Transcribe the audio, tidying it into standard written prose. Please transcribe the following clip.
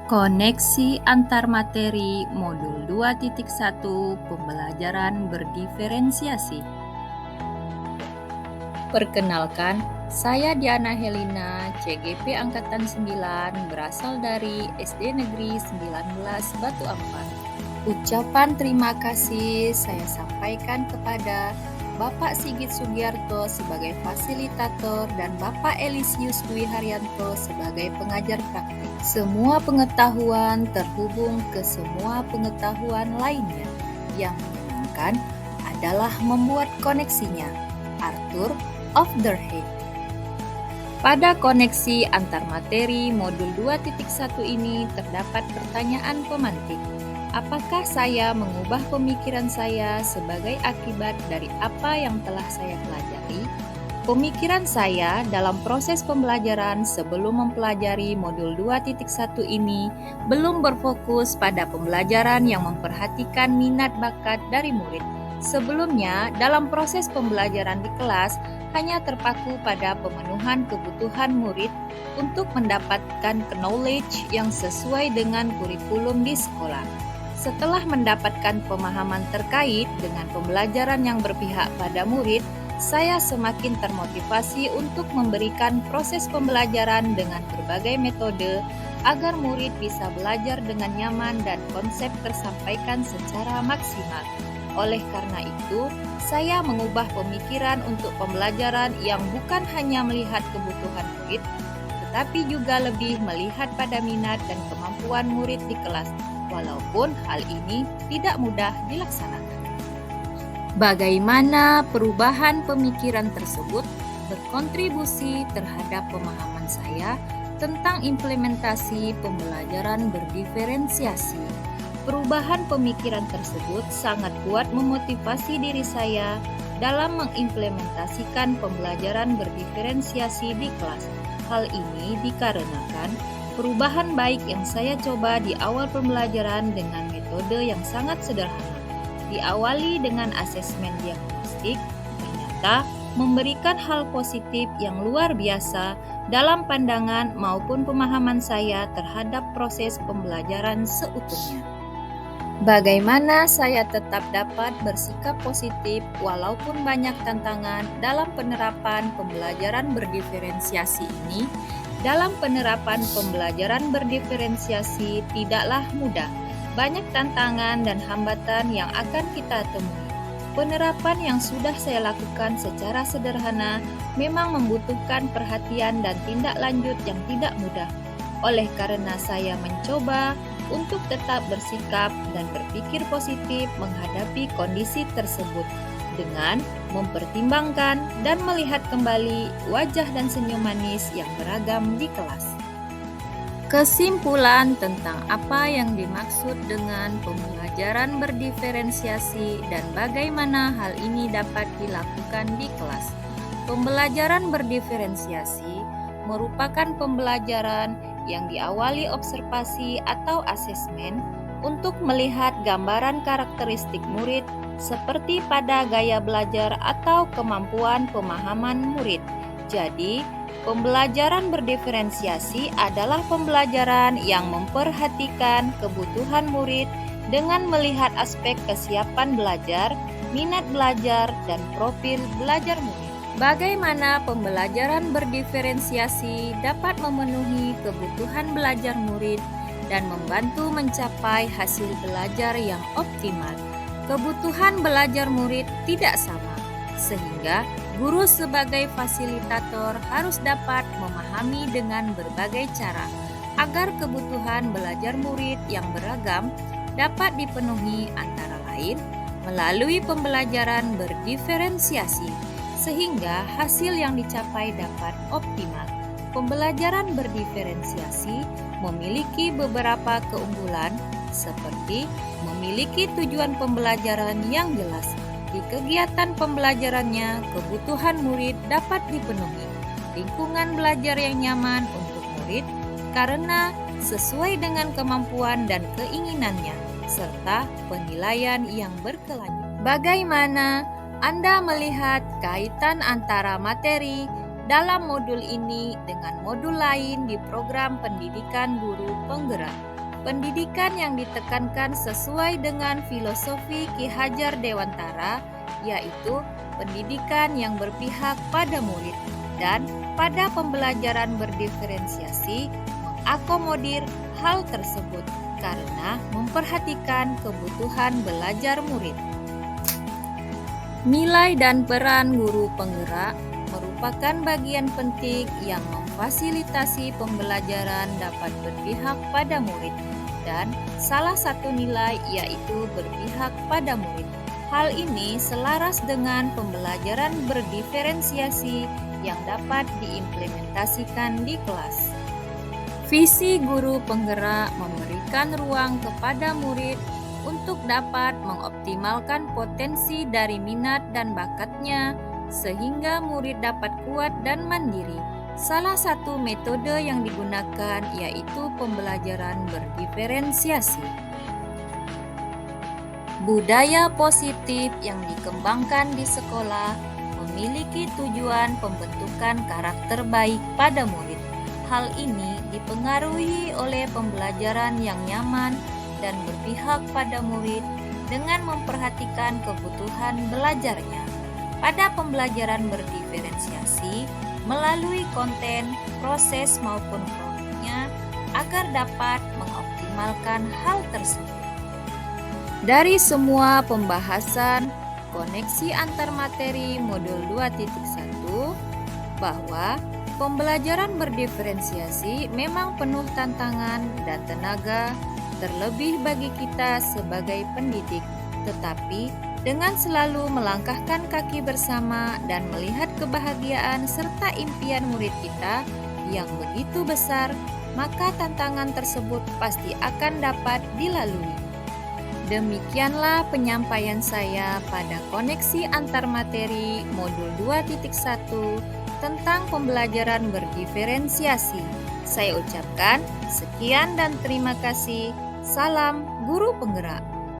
Koneksi antar materi modul 2.1 pembelajaran berdiferensiasi. Perkenalkan, saya Diana Helina, CGP Angkatan 9, berasal dari SD Negeri 19 Batu Ampar. Ucapan terima kasih saya sampaikan kepada Bapak Sigit Sugiarto sebagai fasilitator dan Bapak Elisius Dwi Haryanto sebagai pengajar praktik. Semua pengetahuan terhubung ke semua pengetahuan lainnya. Yang menyenangkan adalah membuat koneksinya. Arthur Overhead. Pada koneksi antar materi modul 2.1 ini terdapat pertanyaan pemantik. Apakah saya mengubah pemikiran saya sebagai akibat dari apa yang telah saya pelajari? Pemikiran saya dalam proses pembelajaran sebelum mempelajari modul 2.1 ini belum berfokus pada pembelajaran yang memperhatikan minat bakat dari murid. Sebelumnya, dalam proses pembelajaran di kelas hanya terpaku pada pemenuhan kebutuhan murid untuk mendapatkan knowledge yang sesuai dengan kurikulum di sekolah. Setelah mendapatkan pemahaman terkait dengan pembelajaran yang berpihak pada murid, saya semakin termotivasi untuk memberikan proses pembelajaran dengan berbagai metode agar murid bisa belajar dengan nyaman dan konsep tersampaikan secara maksimal. Oleh karena itu, saya mengubah pemikiran untuk pembelajaran yang bukan hanya melihat kebutuhan murid, tetapi juga lebih melihat pada minat dan kemampuan murid di kelas, walaupun hal ini tidak mudah dilaksanakan. Bagaimana perubahan pemikiran tersebut berkontribusi terhadap pemahaman saya tentang implementasi pembelajaran berdiferensiasi. Perubahan pemikiran tersebut sangat kuat memotivasi diri saya dalam mengimplementasikan pembelajaran berdiferensiasi di kelas. Hal ini dikarenakan perubahan baik yang saya coba di awal pembelajaran dengan metode yang sangat sederhana, diawali dengan asesmen diagnostik, ternyata memberikan hal positif yang luar biasa dalam pandangan maupun pemahaman saya terhadap proses pembelajaran seutuhnya. Bagaimana saya tetap dapat bersikap positif walaupun banyak tantangan dalam penerapan pembelajaran berdiferensiasi ini? Dalam penerapan pembelajaran berdiferensiasi tidaklah mudah. Banyak tantangan dan hambatan yang akan kita temui. Penerapan yang sudah saya lakukan secara sederhana memang membutuhkan perhatian dan tindak lanjut yang tidak mudah. Oleh karena saya mencoba untuk tetap bersikap dan berpikir positif menghadapi kondisi tersebut dengan mempertimbangkan dan melihat kembali wajah dan senyum manis yang beragam di kelas. Kesimpulan tentang apa yang dimaksud dengan pembelajaran berdiferensiasi dan bagaimana hal ini dapat dilakukan di kelas. Pembelajaran berdiferensiasi merupakan pembelajaran yang diawali observasi atau asesmen untuk melihat gambaran karakteristik murid seperti pada gaya belajar atau kemampuan pemahaman murid. Jadi, pembelajaran berdiferensiasi adalah pembelajaran yang memperhatikan kebutuhan murid dengan melihat aspek kesiapan belajar, minat belajar, dan profil belajar murid. Bagaimana pembelajaran berdiferensiasi dapat memenuhi kebutuhan belajar murid dan membantu mencapai hasil belajar yang optimal? Kebutuhan belajar murid tidak sama, sehingga guru sebagai fasilitator harus dapat memahami dengan berbagai cara agar kebutuhan belajar murid yang beragam dapat dipenuhi antara lain melalui pembelajaran berdiferensiasi, sehingga hasil yang dicapai dapat optimal. Pembelajaran berdiferensiasi memiliki beberapa keunggulan seperti memiliki tujuan pembelajaran yang jelas. Di kegiatan pembelajarannya, kebutuhan murid dapat dipenuhi. Lingkungan belajar yang nyaman untuk murid karena sesuai dengan kemampuan dan keinginannya, serta penilaian yang berkelanjutan. Bagaimana Anda melihat kaitan antara materi dalam modul ini dengan modul lain di program pendidikan guru penggerak? Pendidikan yang ditekankan sesuai dengan filosofi Ki Hajar Dewantara, yaitu pendidikan yang berpihak pada murid dan pada pembelajaran berdiferensiasi, mengakomodir hal tersebut karena memperhatikan kebutuhan belajar murid. Nilai dan peran guru penggerak merupakan bagian penting yang memfasilitasi pembelajaran dapat berpihak pada murid, dan salah satu nilai yaitu berpihak pada murid. Hal ini selaras dengan pembelajaran berdiferensiasi yang dapat diimplementasikan di kelas. Visi guru penggerak memberikan ruang kepada murid untuk dapat mengoptimalkan potensi dari minat dan bakatnya, sehingga murid dapat kuat dan mandiri. Salah satu metode yang digunakan yaitu pembelajaran berdiferensiasi. Budaya positif yang dikembangkan di sekolah memiliki tujuan pembentukan karakter baik pada murid. Hal ini dipengaruhi oleh pembelajaran yang nyaman dan berpihak pada murid dengan memperhatikan kebutuhan belajarnya. Pada pembelajaran berdiferensiasi, melalui konten, proses maupun produknya agar dapat mengoptimalkan hal tersebut. Dari semua pembahasan koneksi antar materi modul 2.1 bahwa pembelajaran berdiferensiasi memang penuh tantangan dan tenaga, terlebih bagi kita sebagai pendidik, tetapi dengan selalu melangkahkan kaki bersama dan melihat kebahagiaan serta impian murid kita yang begitu besar, maka tantangan tersebut pasti akan dapat dilalui. Demikianlah penyampaian saya pada koneksi antar materi modul 2.1 tentang pembelajaran berdiferensiasi. Saya ucapkan sekian dan terima kasih. Salam Guru Penggerak.